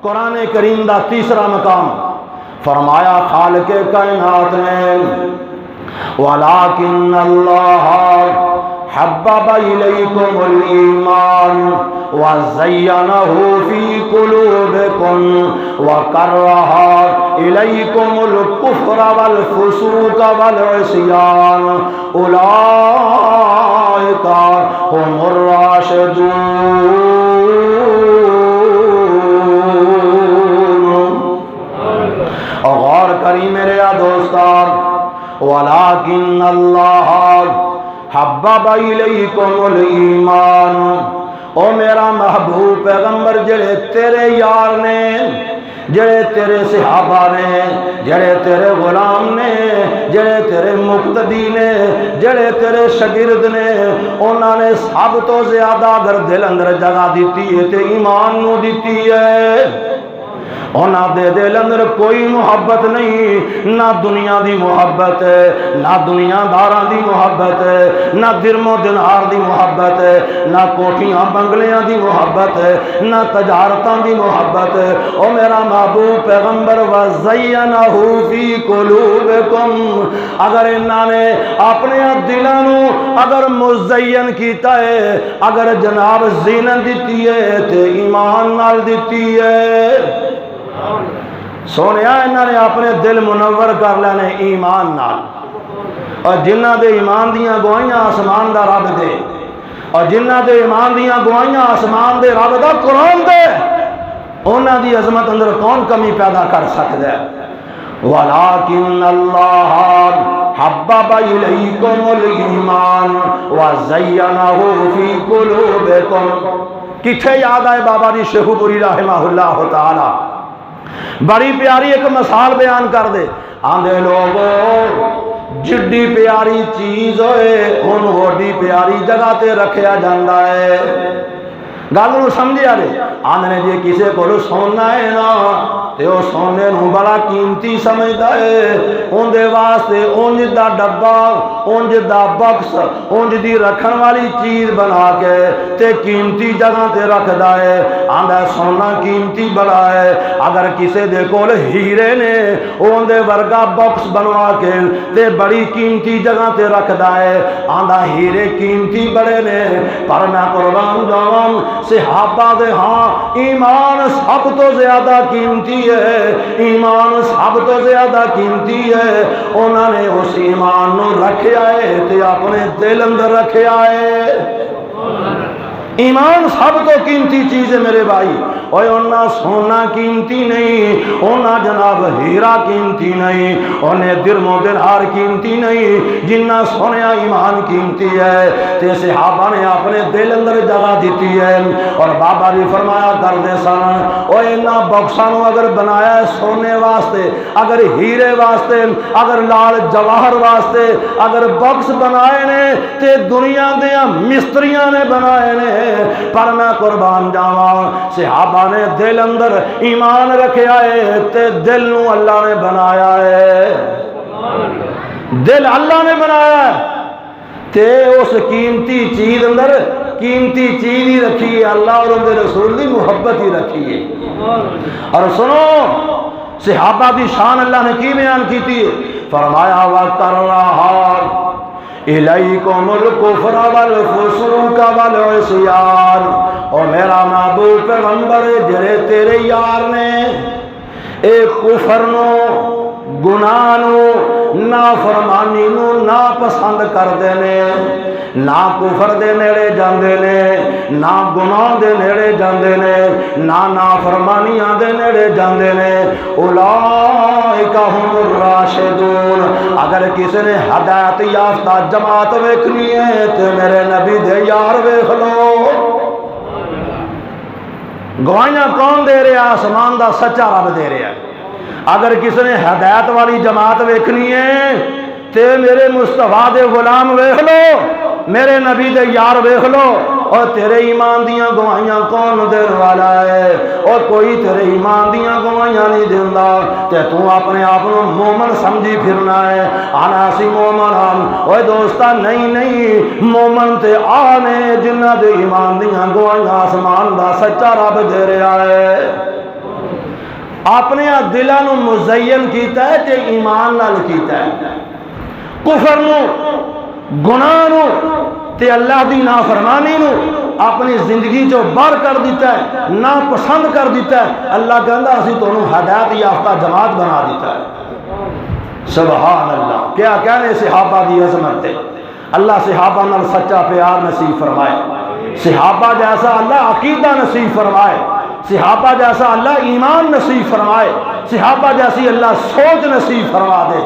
قرآن کریم دا تیسرا مقام فرمایا خالق کائنات نے وَلَٰكِنَّ اللَّهَ حَبَّبَ إِلَيْكُمُ الْإِيمَانَ وَزَيَّنَهُ فِي قُلُوبِكُمْ وَكَرَّهَ إِلَيْكُمُ الْكُفْرَ وَالْفُسُوقَ وَالْعِصْيَانَ أُولَٰئِكَ هُمُ الرَّاشِدُونَ۔ غور کری میرے دوستان، وَلَٰكِنَّ اللَّهَ حَبَّبَ إِلَيْكُمُ الْإِيمَانَ، او میرا محبوب پیغمبر جڑے تیرے یار نے، جڑے تیرے صحابہ نے، جڑے تیرے غلام نے، جڑے تیرے مقتدی نے، جڑے تیرے شاگرد نے، انہوں نے سب تو زیادہ اگر دل اندر جگہ دیتی ہے تے ایمان نو دیتی ہے۔ اونا دے دل اندر کوئی محبت نہیں، نہ دنیا دی محبت ہے، نہ دنیا داراں دی محبت ہے، نہ درم و دینار دی محبت ہے، نہ کوٹھیاں بنگلیاں دی محبت ہے، نہ تجارتاں دی محبت ہے۔ او میرا محبوب پیغمبر وَزَيَّنَهُ فِي قُلُوبِكُمْ، اگر انہاں نے اپنے دلاں نو اگر مزین کیتا ہے، اگر جناب زینت دیتی ہے تے ایمان نال دیتی ہے۔ سونیا انہوں نے اپنے دل منور کر لینے ایمان نال، اور جنہ دے ایمان دیاں گوائیاں آسمان دا رب دے، اور جنہ دے ایمان دیاں گوائیاں آسمان دے رب دا قرآن دے، انہاں دی عظمت اندر کون کمی پیدا کر سکتا ہے؟ وَلَٰكِنَّ اللَّهَ حَبَّبَ إِلَيْكُمُ الْإِيمَانَ وَزَيَّنَهُ فِي قُلُوبِكُمْ۔ کتھے یاد آئے بابا جی شیخ پوری رحمہ اللہ تعالی، بڑی پیاری ایک مثال بیان کر دے، آندھے لوگوں جڈی پیاری چیز ہوئے ان وڈی پیاری جگہ تے رکھیا جاندہ ہے۔ گل نو سمجھیا رے، آندھنے جے کسے کو سونا ہے نا تے او سونے نو بڑا قیمتی سمجھدا ہے، ان دے واسطے اونج دا ڈبا، اونج دا بکس، اونج دی رکھن والی چیز بنا کے تے قیمتی جگہ تے رکھدا ہے۔ آندھا سونا قیمتی بڑا ہے، اگر کسے دے کول ہیرے نے اون دے ورگا بکس بنوا کے تے بڑی قیمتی جگہ تے رکھدا ہے۔ آندھا ہیرے قیمتی بڑے نے، پر میں قربان جاواں صحابہ دے ہاں ایمان سب تو زیادہ قیمتی ہے، ایمان سب تو زیادہ قیمتی ہے۔ انہوں نے اس ایمان نو رکھے آئے تے اپنے دل اندر رکھے آئے۔ ایمان سب تو قیمتی چیز ہے میرے بھائی، اور انہاں سونا قیمتی نہیں، انہاں جناب ہیرا قیمتی نہیں، انہیں درم و دینار قیمتی نہیں، جنہ سونے ایمان قیمتی ہے۔ تے صحابہ نے اپنے دل اندر جگہ دیتی ہے، اور بابا بھی فرمایا کردے سن، اور انہاں بکسانوں اگر بنایا ہے سونے واسطے، اگر ہیرے واسطے، اگر لال جواہر واسطے اگر بکس بنائے نے تے دنیا دیا مستریاں نے بنائے نے، پر میں قربان جاواں صحابہ نے دل اندر ایمان رکھے آئے تے دل نو اللہ نے بنایا ہے، دل اللہ نے بنایا ہے تے اس قیمتی چیز اندر قیمتی چیز ہی رکھی ہے، اللہ اور ان کے رسول کی محبت ہی رکھی ہے۔ اور سنو صحابہ کی شان اللہ نے کی بیان کی تھی، فرمایا وَكَرَّهَا إِلَيْكُمُ الْكُفْرَ وَالْفُسُوقَ وَالْعِصْيَانَ، اور میرا محبوب پیغمبر جڑے تیرے یار نے ایک کفر نو، گناہ نو، نافرمانی نو نا پسند کر دینے، نہ کفر دے نیڑے جاندے نے، نہ گناہ دے نیڑے جاندے نے، نہ نافرمانیاں دے نیڑے جاندے نے، اولئک ہم الراشدون۔ اگر کسی نے ہدایت یافتہ جماعت ویکھنی ہے تو میرے نبی دے یار ویکھ لو۔ گواہیاں کون دے رہے؟ آسمان دا سچا رب دے رہے ہیں۔ اگر کسی نے ہدایت والی جماعت ویکھنی ہے تے میرے مصطفیٰ دے غلام ویکھ لو، میرے نبی دے یار ویکھ لو۔ اور تیرے ایمان دیاں گواہیاں کون دین والا ہے؟ اور کوئی تیرے ایمان دیاں گواہیاں نہیں دیندا تے تو اپنے آپ کو مومن سمجھی پھرنا ہے۔ انا سی مومن ہم، اوے دوستا نہیں مومن تے آنے جنہ دے ایمان دیاں گواہیاں آسمان دا سچا رب دے رہا ہے اپنے دلاں نو مزین کیتا ہے تے ایمان نال کیتا ہے کفر نو گناہ نو تے اللہ دی نافرمانی نو اپنی زندگی جو بار کر دیتا ہے نا پسند کر دیتا ہے اللہ کہندا اسی تانوں ہدایت یافتہ جماعت بنا دیتا ہے سبحان اللہ کیا کہنے صحابہ دی عظمت ہے اللہ صحابہ نال سچا پیار نصیب فرمائے صحابہ جیسا اللہ عقیدہ نصیب فرمائے صحابہ جیسا اللہ ایمان نصیب فرمائے صحابہ جیسی اللہ سوچ نصیب فرما دے